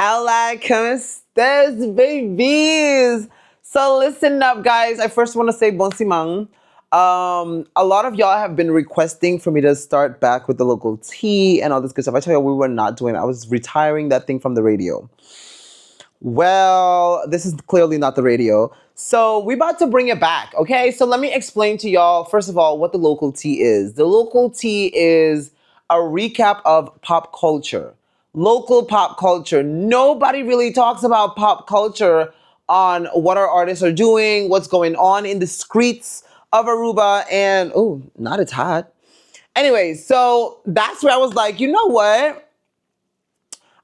Hola, ¿cómo estás, babies? So listen up, guys. I first want to say bon simang. A lot of y'all have been requesting for me to start back with the local tea and all this good stuff. I tell you, we were not doing it. I was retiring that thing from the radio. Well, this is clearly not the radio. So we're about to bring it back, okay? So let me explain to y'all, first of all, what the local tea is. The local tea is a recap of pop culture. Local pop culture. Nobody really talks about pop culture on what our artists are doing, what's going on in the streets of Aruba, and oh, not it's hot. Anyway, so that's where I was like, you know what?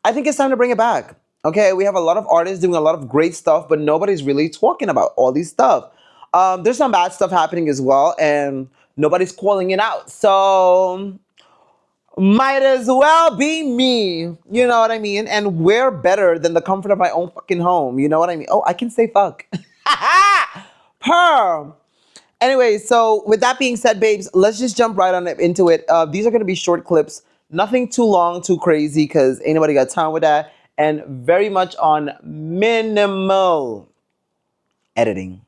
I think it's time to bring it back. Okay, we have a lot of artists doing a lot of great stuff, but nobody's really talking about all these stuff. There's some bad stuff happening as well, and nobody's calling it out. So might as well be me. You know what I mean? And we're better than the comfort of my own fucking home. You know what I mean? Oh, I can say fuck. Per. Anyway, so with that being said, babes, let's just jump right on into it. These are going to be short clips, nothing too long, too crazy, because ain't nobody got time with that, and very much on minimal editing.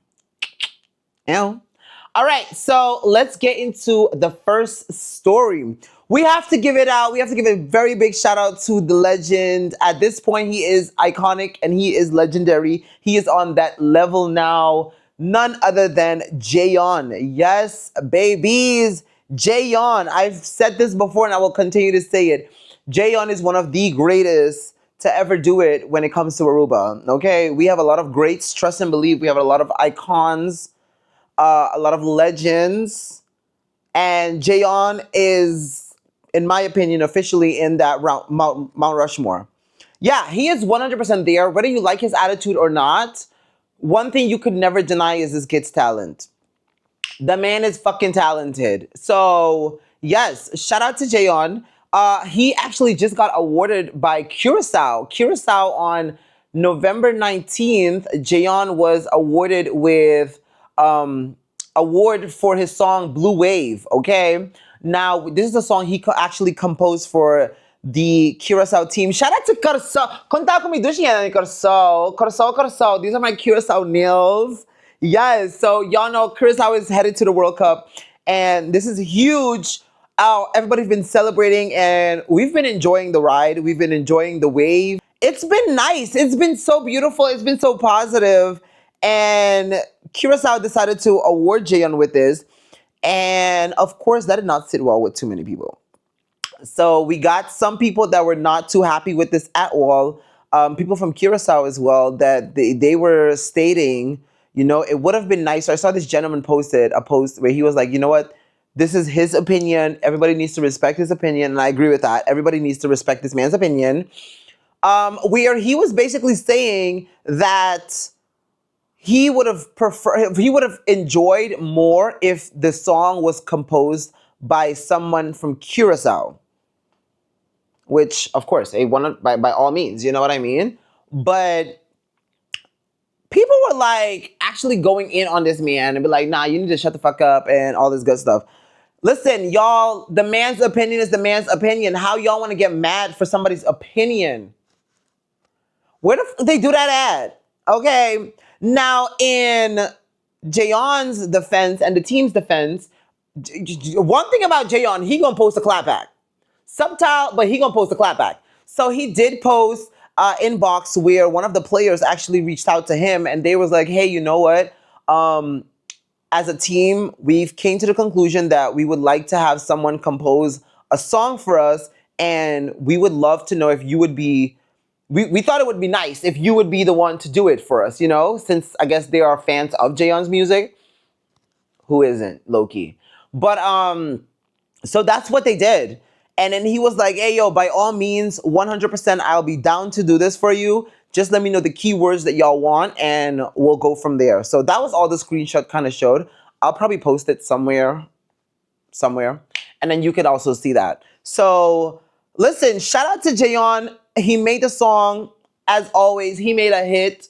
All right, so let's get into the first story. We have to give it out. We have to give a very big shout out to the legend. At this point, he is iconic and he is legendary. He is on that level now. None other than Jeon. Yes, babies. Jeon. I've said this before and I will continue to say it. Jeon is one of the greatest to ever do it when it comes to Aruba. Okay, we have a lot of greats. Trust and believe. We have a lot of icons, a lot of legends, and Jeon is, in my opinion, officially in that Mount Rushmore. Yeah, he is 100% there, whether you like his attitude or not. One thing you could never deny is this kid's talent. The man is fucking talented. So yes, shout out to Jeon. He actually just got awarded by Korsou. Korsou on November 19th, Jeon was awarded with award for his song Blue Wave. Okay, now this is a song he actually composed for the Korsou team. Shout out to Korsou. Conta comigo, Korsou. Korsou. These are my Korsou nails. Yes, so y'all know Korsou is headed to the World Cup, and this is huge. Everybody's been celebrating, and we've been enjoying the ride. We've been enjoying the wave. It's been nice. It's been so beautiful. It's been so positive. And Korsou decided to award Jeon with this. And of course, that did not sit well with too many people. So we got some people that were not too happy with this at all. People from Korsou as well, that they were stating, you know, it would have been nicer. I saw this gentleman posted a post where he was like, you know what? This is his opinion. Everybody needs to respect his opinion. And I agree with that. Everybody needs to respect this man's opinion. Where he was basically saying that he would have enjoyed more if the song was composed by someone from Korsou. Which, of course, by all means, you know what I mean? But people were like actually going in on this man and be like, nah, you need to shut the fuck up and all this good stuff. Listen, y'all, the man's opinion is the man's opinion. How y'all want to get mad for somebody's opinion? Where the fuck they do that at? Okay. Now, in Jeon's defense and the team's defense, one thing about Jeon, he gonna post a clapback. Subtle, but he gonna post a clapback. So he did post inbox where one of the players actually reached out to him and they was like, hey, you know what? As a team, we've came to the conclusion that we would like to have someone compose a song for us, and we would love to know if you would be, we thought it would be nice if you would be the one to do it for us, you know, since I guess they are fans of Jeon's music. Who isn't, low-key? But so that's what they did. And then he was like, hey, yo, by all means, 100%, I'll be down to do this for you. Just let me know the keywords that y'all want, and we'll go from there. So that was all the screenshot kind of showed. I'll probably post it somewhere. And then you could also see that. So listen, shout out to Jeon. He made the song. As always, he made a hit.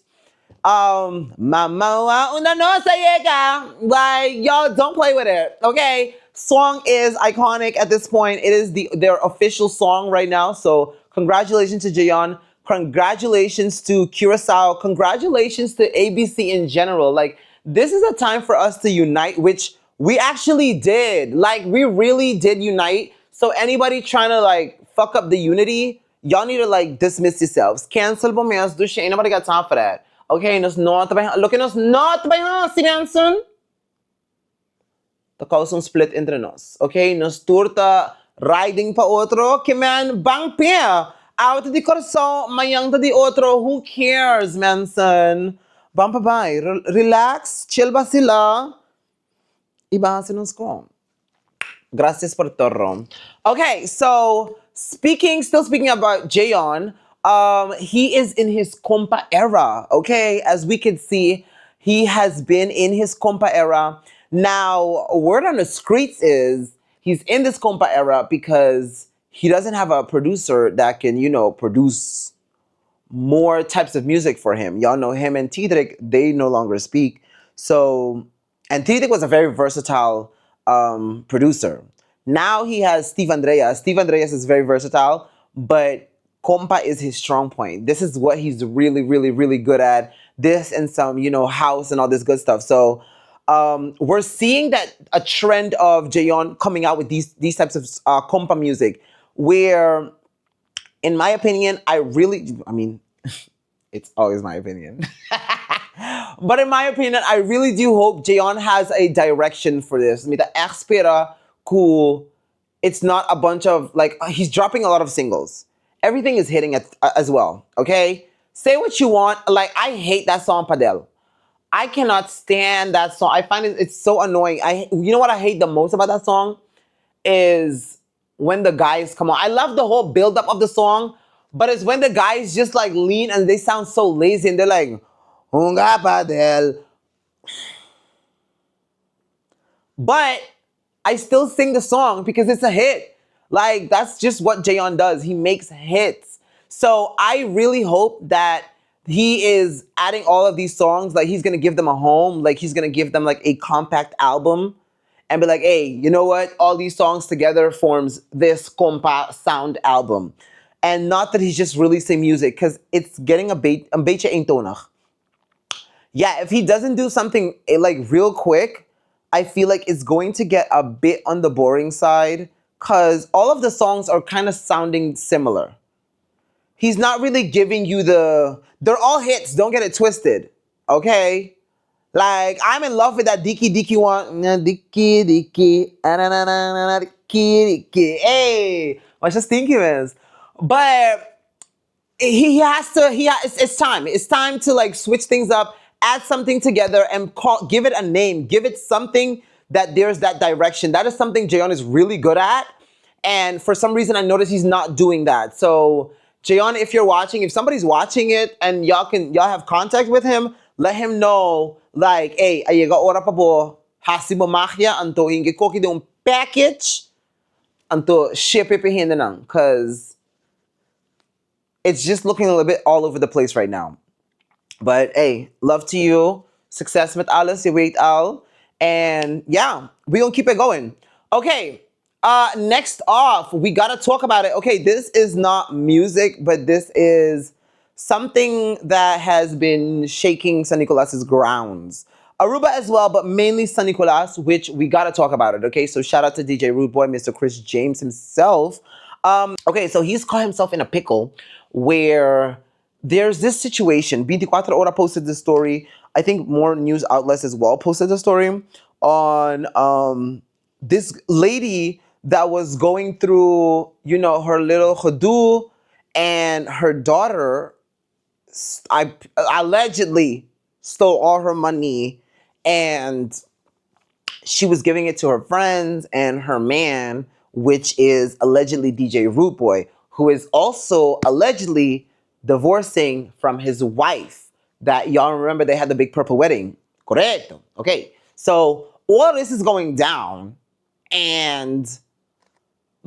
Mama, una no se llega. Like, y'all don't play with it, okay? Song is iconic at this point. It is their official song right now. So congratulations to Jeon. Congratulations to Curacao. Congratulations to ABC in general. Like, this is a time for us to unite, which we actually did. Like, we really did unite. So anybody trying to like fuck up the unity, y'all need to like dismiss yourselves. Cancel po minhas do ain't nobody got time for that. Okay, nos not by look at us not by si Manson. The causong split entre nos. Okay, nos turta riding pa otro, que man bang pia. Out di Korsou, mayang di otro, who cares, Manson? Bang pa bay, relax, chill ba sila? Iba sinos ko. Gracias por todo. Okay, so still speaking about Jeon, he is in his compa era. Okay, as we can see, he has been in his compa era. Now, word on the streets is he's in this compa era because he doesn't have a producer that can, produce more types of music for him. Y'all know him and Tidrik, they no longer speak. So, and Tidrik was a very versatile producer. Now he has Steve Andreas. Steve Andreas is very versatile, but compa is his strong point. This is what he's really, really, really good at. This and some, house and all this good stuff. So we're seeing that a trend of Jeon coming out with these types of compa music where, in my opinion, I mean, it's always my opinion. But in my opinion, I really do hope Jeon has a direction for this. Mita espera que it's not a bunch of, like, he's dropping a lot of singles. Everything is hitting as well, okay? Say what you want. Like, I hate that song, Padel. I cannot stand that song. I find it's so annoying. You know what I hate the most about that song? Is when the guys come on. I love the whole build-up of the song, but it's when the guys just like lean and they sound so lazy and they're like, "Hunga Padel." But I still sing the song because it's a hit. Like, that's just what Jeon does. He makes hits. So I really hope that he is adding all of these songs. Like, he's going to give them a home. Like, he's going to give them like a compact album and be like, hey, you know what? All these songs together forms this compa sound album. And not that he's just releasing music, because it's getting a beetje eentonig. Yeah, if he doesn't do something like real quick, I feel like it's going to get a bit on the boring side because all of the songs are kind of sounding similar. He's not really giving you they're all hits, don't get it twisted, okay? Like, I'm in love with that Diki Diki one. Diki Diki, Diki Diki, hey, mas just thinking is. But it's time. It's time to like switch things up, add something together and give it a name. Give it something that there's that direction. That is something Jeon is really good at. And for some reason, I noticed he's not doing that. So Jeon, if you're watching, if somebody's watching it and y'all have contact with him, let him know, like, hey, ayega ora pa po, hasibo magia, anto hingi koki de un package, anto ship it na nang, because it's just looking a little bit all over the place right now. But hey, love to you. Success with alles, you wait all. And yeah, we're gonna keep it going. Okay, next off, we gotta talk about it. Okay, this is not music, but this is something that has been shaking San Nicolas's grounds. Aruba as well, but mainly San Nicolas, which we gotta talk about it. Okay, so shout out to DJ Rude Boy, Mr. Chris James himself. Okay, so he's caught himself in a pickle where there's this situation. 24 Hora posted this story. I think more news outlets as well posted the story on this lady that was going through, her little hudu, and her daughter I allegedly stole all her money, and she was giving it to her friends and her man, which is allegedly DJ Root Boy, who is also allegedly divorcing from his wife. That y'all remember they had the big purple wedding. Correcto. Okay. So all this is going down and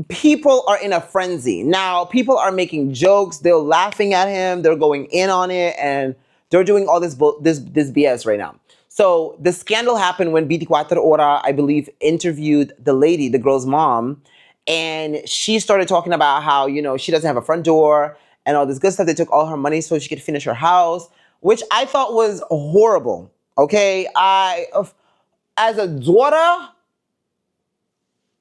people are in a frenzy. Now, people are making jokes. They're laughing at him. They're going in on it. And they're doing all this BS right now. So the scandal happened when 24 Hora, I believe, interviewed the lady, the girl's mom. And she started talking about how, she doesn't have a front door. and all this good stuff. They took all her money so she could finish her house, which I thought was horrible. Okay, as a daughter,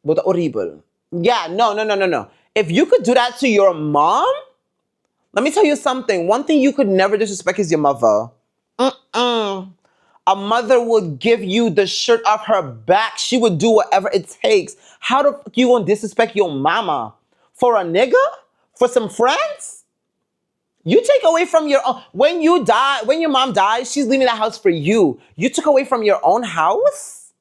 but horrible. Yeah, no, no, no, no, no. If you could do that to your mom, let me tell you something. One thing you could never disrespect is your mother. Mm-mm. A mother would give you the shirt off her back. She would do whatever it takes. How the fuck you gonna disrespect your mama? For a nigga? For some friends? You take away from your own. When you die, when your mom dies, she's leaving the house for you. You took away from your own house?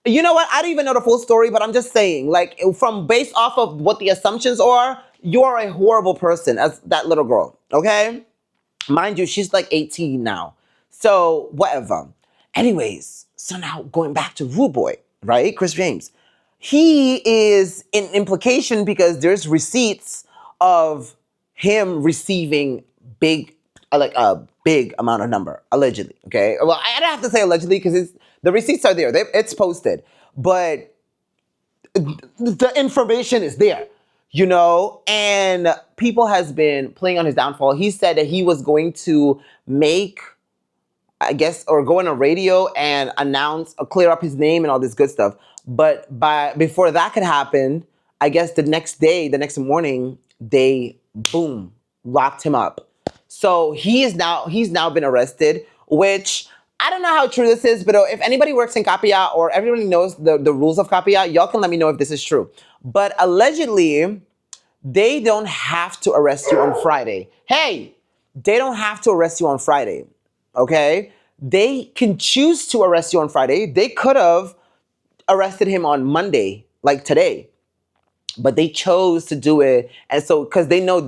You know what? I don't even know the full story, but I'm just saying, like, from based off of what the assumptions are, you are a horrible person as that little girl, okay? Mind you, she's like 18 now. So, whatever. Anyways, so now going back to Rude Boy, right? Chris James. He is in implication because there's receipts of him receiving big, like a big amount of number, allegedly. Okay. Well, I don't have to say allegedly because the receipts are there. It's posted, but the information is there, you know, and people has been playing on his downfall. He said that he was going to make, I guess, or go on a radio and announce or clear up his name and all this good stuff. But before that could happen, I guess the next day, the next morning, they boom locked him up. So he's now been arrested, which I don't know how true this is, but if anybody works in Kapia or everybody knows the rules of Kapia, y'all can let me know if this is true. But allegedly, they don't have to arrest you on Friday. Hey, they don't have to arrest you on Friday, okay? They can choose to arrest you on Friday. They could have arrested him on Monday, like today, but they chose to do it. And so, because they know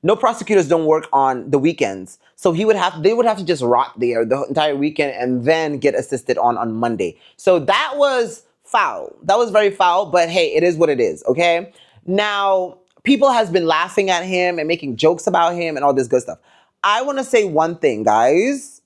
no prosecutors don't work on the weekends. So they would have to just rot there the entire weekend and then get assisted on Monday. So that was foul. That was very foul, but hey, it is what it is, okay? Now, people has been laughing at him and making jokes about him and all this good stuff. I want to say one thing, guys.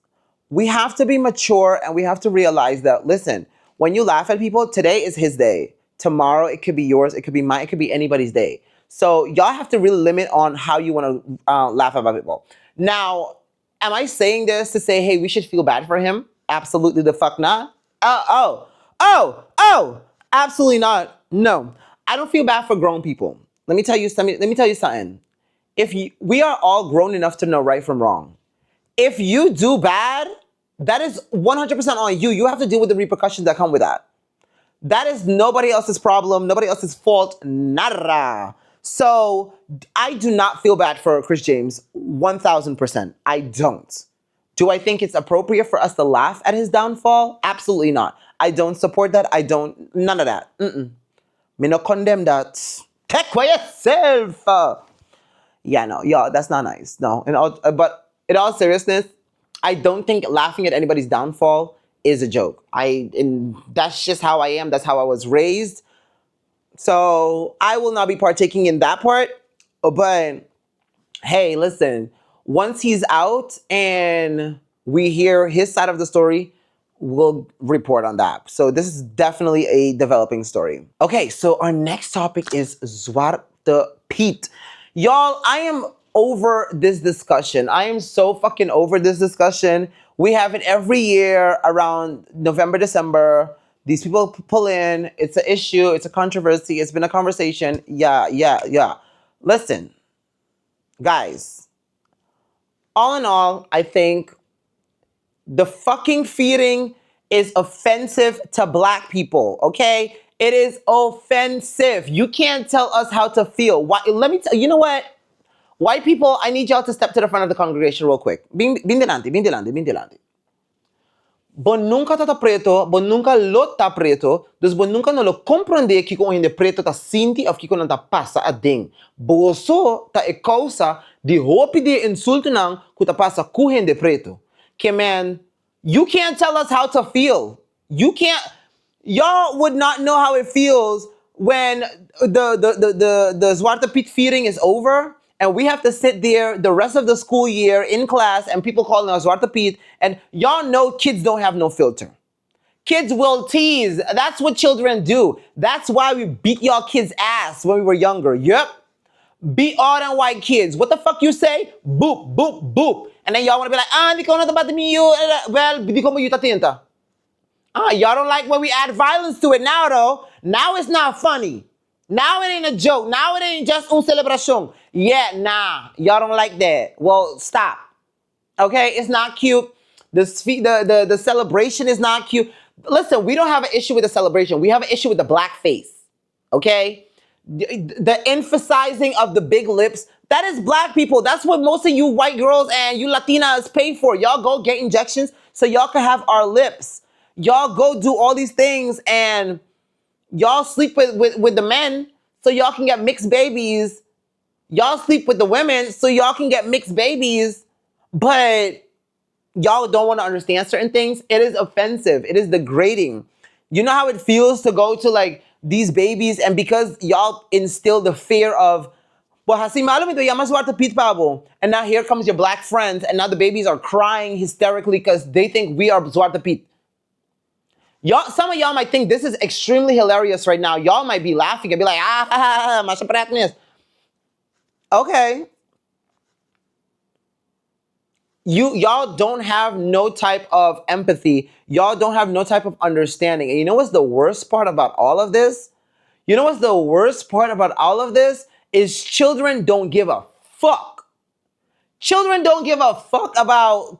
We have to be mature and we have to realize that, listen, when you laugh at people, today is his day. Tomorrow, it could be yours. It could be mine. It could be anybody's day. So y'all have to really limit on how you want to laugh about people. Now, am I saying this to say, hey, we should feel bad for him? Absolutely the fuck not. Absolutely not. No, I don't feel bad for grown people. Let me tell you something. We are all grown enough to know right from wrong. If you do bad, that is 100% on you. You have to deal with the repercussions that come with that. That is nobody else's problem, nobody else's fault, nada. So I do not feel bad for Chris James, 1000%. I don't. Do I think it's appropriate for us to laugh at his downfall? Absolutely not. I don't support that. None of that. Me no condemn that. Take for yourself. Yeah, no, y'all, that's not nice. No, but in all seriousness, I don't think laughing at anybody's downfall is a joke. And that's just how I am. That's how I was raised. So I will not be partaking in that part. But hey, listen, once he's out and we hear his side of the story, we'll report on that. So this is definitely a developing story. Okay, so our next topic is Zwarte Piet. Y'all, I am over this discussion. I am so fucking over this discussion. We have it every year around November, December. These people pull in. It's an issue. It's a controversy. It's been a conversation. Yeah. Listen, guys, all in all, I think the fucking feeding is offensive to black people, okay? It is offensive. You can't tell us how to feel. Why? Let me tell you know what? White people, I need y'all to step to the front of the congregation real quick. Bin delante. Bon nunca tá preto, bon nunca lot tá preto, dus bon nunca não lo compreende que com o preto tá sinti of que não tá passa a ding. Boso tá e causa de hopi de insulto nang que tá passa com o preto. Que man, you can't tell us how to feel. Y'all would not know how it feels when the Zwarte Piet feeding is over and we have to sit there the rest of the school year in class and people calling us Zwarte Piet, and y'all know kids don't have no filter. Kids will tease. That's what children do. That's why we beat y'all kids' ass when we were younger. Yep. Be all them white kids. What the fuck you say? Boop, boop, boop. And then y'all want to be like, di ko na about me you. Well, di ko mo yuta tinta. Y'all don't like when we add violence to it now, though. Now it's not funny. Now it ain't a joke. Now it ain't just un celebration. Yeah, nah. Y'all don't like that. Well, stop. Okay, it's not cute. The celebration is not cute. Listen, we don't have an issue with the celebration. We have an issue with the black face. Okay? The emphasizing of the big lips, that is black people. That's what most of you white girls and you Latinas pay for. Y'all go get injections so y'all can have our lips. Y'all go do all these things and y'all sleep with the men so y'all can get mixed babies. Y'all sleep with the women so y'all can get mixed babies. But y'all don't want to understand certain things. It is offensive. It is degrading. You know how it feels to go to like these babies and because y'all instill the fear of, well, hasi malam ito, yaman Zwarte Piet pabo. And now here comes your black friends and now the babies are crying hysterically because they think we are Zwarte Piet. Y'all, some of y'all might think this is extremely hilarious right now. Y'all might be laughing and be like, masya pratness. Okay. Y'all don't have no type of empathy. Y'all don't have no type of understanding. And you know what's the worst part about all of this? You know what's the worst part about all of this? Is children don't give a fuck. Children don't give a fuck about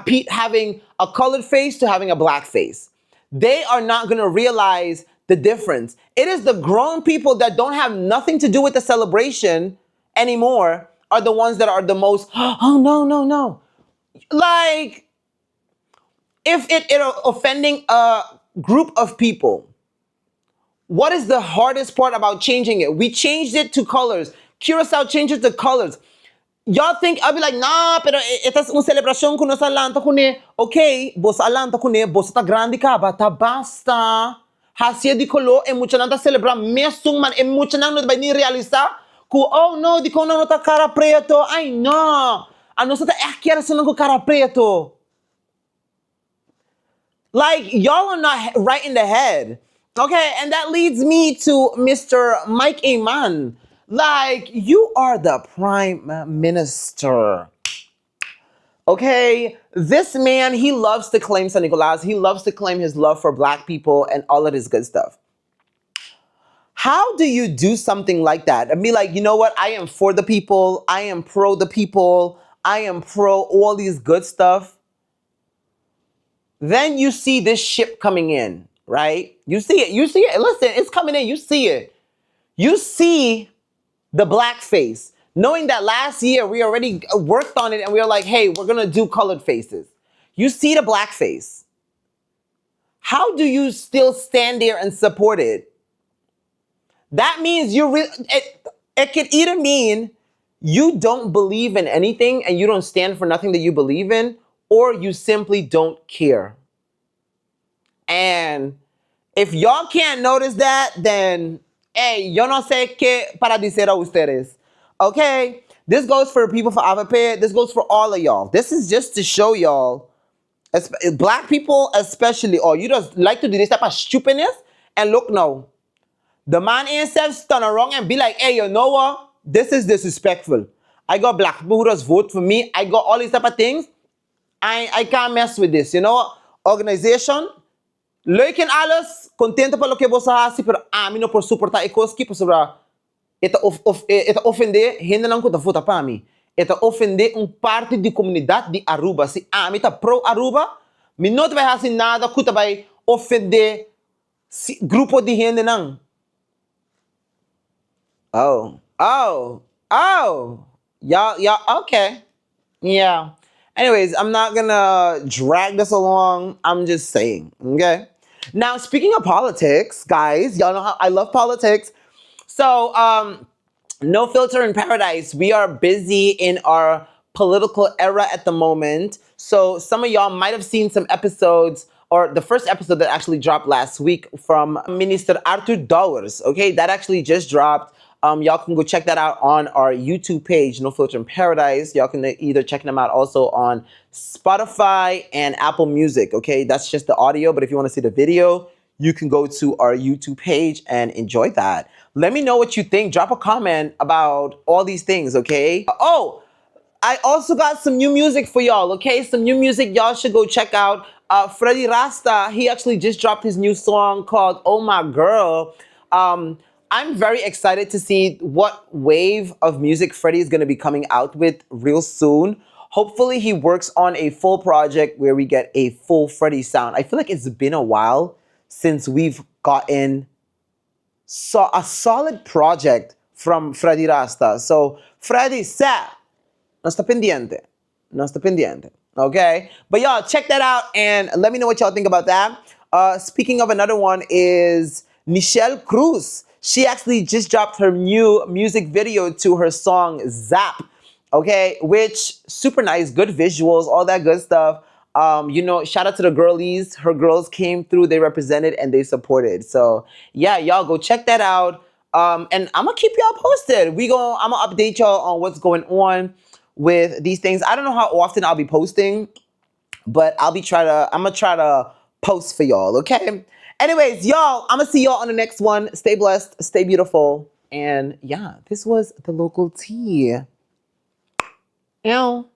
Pete having a colored face to having a black face. They are not going to realize the difference. It is the grown people that don't have nothing to do with the celebration anymore are the ones that are the most, oh, no, no, no. Like, if it offending a group of people, what is the hardest part about changing it? We changed it to colors. Curacao changed it to colors. Y'all think, I'll be like, nah, pero ito es una celebración kuno sa Atlanta kune. Okay, bos Atlanta kune, bos ta grande ka, bata basta. Hasia di kolo, e mucha nanta celebrar mesung man, e mucha nang no ba ni realiza? Ku, oh no, di ko na nota cara preto. Ay no. Ano sa ta quiera sa ko cara preto. Like, y'all are not right in the head. Okay, and that leads me to Mr. Mike Eman. Like, you are the prime minister. Okay, this man, he loves to claim San Nicolas. He loves to claim his love for black people and all of this good stuff. How do you do something like that? And be like, you know what? I am for the people. I am pro the people. I am pro all these good stuff. Then you see this ship coming in, right? You see it. You see it. Listen, it's coming in. You see it. You see the black face, knowing that last year we already worked on it and we were like, hey, we're going to do colored faces. You see the black face. How do you still stand there and support it? That means it could either mean you don't believe in anything and you don't stand for nothing that you believe in, or you simply don't care. And if y'all can't notice that, then, hey, yo no sé qué para decir a ustedes. Okay? This goes for people for AVP. This goes for all of y'all. This is just to show y'all, black people especially, or you just like to do this type of stupidness. And look now, the man himself turn around and be like, hey, you know what? This is disrespectful. I got black people who just vote for me. I got all these type of things. I can't mess with this. You know, organization, leuk en alles, contento pelo que você hace, pero a mim não por suportar e coisas que por sobra. Eta ofender, gente não conta vota para mim. Eta ofender parte de comunidade de Aruba. Se a mim tá pro Aruba, me não vai fazer nada que vai ofender grupo de gente não. Oh. Y'all, okay. Yeah. Anyways, I'm not gonna drag this along. I'm just saying, okay? Now, speaking of politics, guys, y'all know how I love politics. So, no filter in paradise. We are busy in our political era at the moment. So some of y'all might have seen some episodes, or the first episode that actually dropped last week from Minister Arthur Dowers. Okay, that actually just dropped. Y'all can go check that out on our YouTube page, No Filter in Paradise. Y'all can either check them out also on Spotify and Apple Music. Okay, that's just the audio, but if you want to see the video, you can go to our YouTube page and enjoy that. Let me know what you think. Drop a comment about all these things, okay? Oh, I also got some new music for y'all, okay? Some new music y'all should go check out. Freddie Rasta, he actually just dropped his new song called Oh My Girl. I'm very excited to see what wave of music Freddie is going to be coming out with real soon. Hopefully he works on a full project where we get a full Freddie sound. I feel like it's been a while since we've gotten a solid project from Freddie Rasta. So, Freddie, sa, no está pendiente. No está pendiente. Okay? But y'all, check that out and let me know what y'all think about that. Speaking of another one is Michelle Cruz. She actually just dropped her new music video to her song Zap. Okay? Which, super nice, good visuals, all that good stuff. Shout out to the girlies. Her girls came through, they represented and they supported. So yeah, y'all go check that out. And I'm gonna keep y'all posted. I'm gonna update y'all on what's going on with these things. I don't know how often I'll be posting, but I'm gonna try to post for y'all, okay? Anyways, y'all, I'm gonna see y'all on the next one. Stay blessed, stay beautiful. And yeah, this was the local tea. Ew.